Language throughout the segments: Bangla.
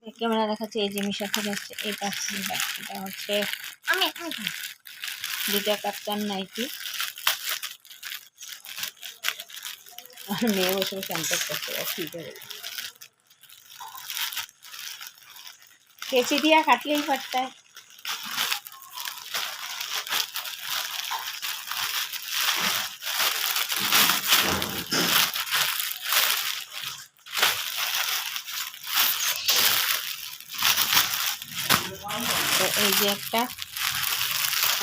ক্যামেরা দেখাচ্ছে এই যে মিশা থেকে আসছে এই পাচ্ছি, এটা হচ্ছে আমি দুটা কাপ্তান নাইটি আর মেয়ে বসে বসে আনতে করতে ফ্রিজে কেচি দিয়া কাটলেই পারতা। তো এই যে একটা,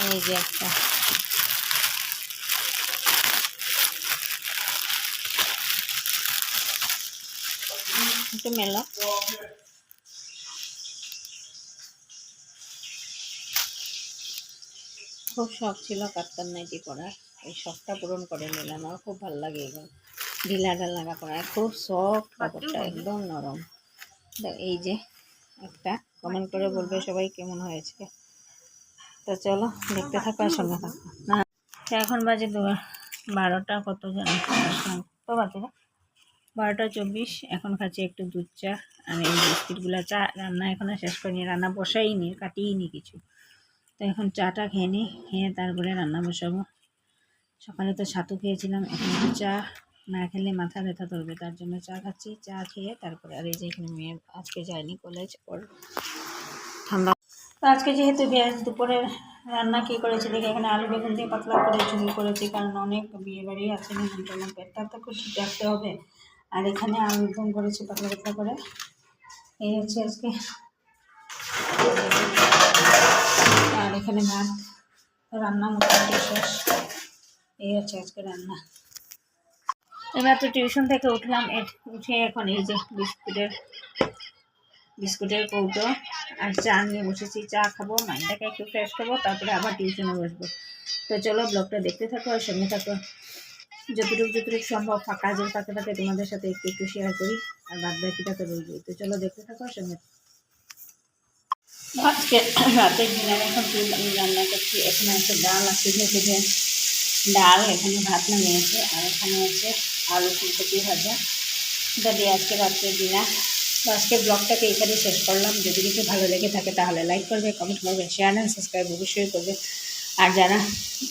এই যে একটা, একটু মেলা খুব শখ ছিল কাপ্তান নাইটি পরার, এই শখটা পূরণ করে নিলাম। আমার খুব ভালো লাগে এগুলো ঢিলা ঢালা পরায়, খুব সফট কাপড়টা, একদম নরম। এই যে একটা, কমেন্ট করে বলবে সবাই কেমন হয়েছে। তো চলো দেখতে থাকো আর সঙ্গে থাকো। না এখন বাজে 12টা কত জানি তো বাজে 12টা 24। এখন খাচ্ছি একটু দুধ চা আর এই বিস্কিটগুলো। চা রান্না এখনো শেষ করিনি, রান্না বসাইনি, কাটিনি কিছু। তো এখন চাটা খেয়ে নিই, খেয়ে তারপরে রান্না বসাবো। সকালে তো ছাতু খেয়েছিলাম, এখন একটু চা না খেলে মাথা ব্যথা ধরবে, তার জন্য চা খাচ্ছি। চা খেয়ে তারপরে আর এই যে এখানে মেয়ে আজকে যায়নি কলেজ, ওর ঠান্ডা। তো আজকে যেহেতু দুপুরে রান্না কী করেছি দেখে, এখানে আলু বেগুন দিয়ে পাতলা করে ঝুল করেছি, কারণ অনেক বিয়ে বাড়ি আছে নিমন্ত্রণ, পেটটা তো খুব ঠিক রাখতে হবে। আর এখানে আলু বেগুন করেছি পাতলা পাতলা করে। এই হচ্ছে আজকে, আর এখানে ভাত রান্না মোটামুটি শেষ। এই হচ্ছে আজকে রান্না। এবার তো টিউশন থেকে উঠলাম, উঠে এখন এই যে বিস্কুটের কৌটো আর চা নিয়ে বসেছি। চা খাবো, মাইন্ডটাকে একটু ফ্রেশ করবো, তারপরে আবার টিউশনে বসবো। তো চলো ব্লগটা দেখতে থাকো আর সঙ্গে থাকো। যতটুকু সম্ভব কাজের ফাঁকে ফাঁকে তোমাদের সাথে একটু শেয়ার করি, আর বাদ বাকিটা তো রইলই। তো চলো দেখতে থাকো আর সঙ্গে। আজকে রাতের ডিনার এখন রান্না করছি। এখানে আছে ডাল, আছে ভেজে ডাল, এখানে ভাত নামিয়েছে, আর এখানে হচ্ছে আলু ফুলকপি ভাজা। এটা দিয়ে আজকে রাত্রের ডিনার। তো আজকের ব্লগটাকে এখানে শেষ করলাম। যদি কিছু ভালো লেগে থাকে তাহলে লাইক করবে, কমেন্ট করবে, শেয়ার অ্যান্ড সাবস্ক্রাইব অবশ্যই করবে। আর যারা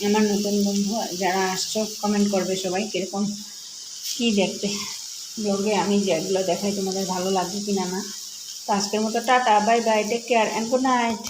আমার নতুন বন্ধু যারা আসছো, কমেন্ট করবে সবাই কীরকম কী দেখতে ব্লগে, আমি যেগুলো দেখাই তোমাদের ভালো লাগবে কি না। তো আজকের মতো tata, bye bye, take care and good night.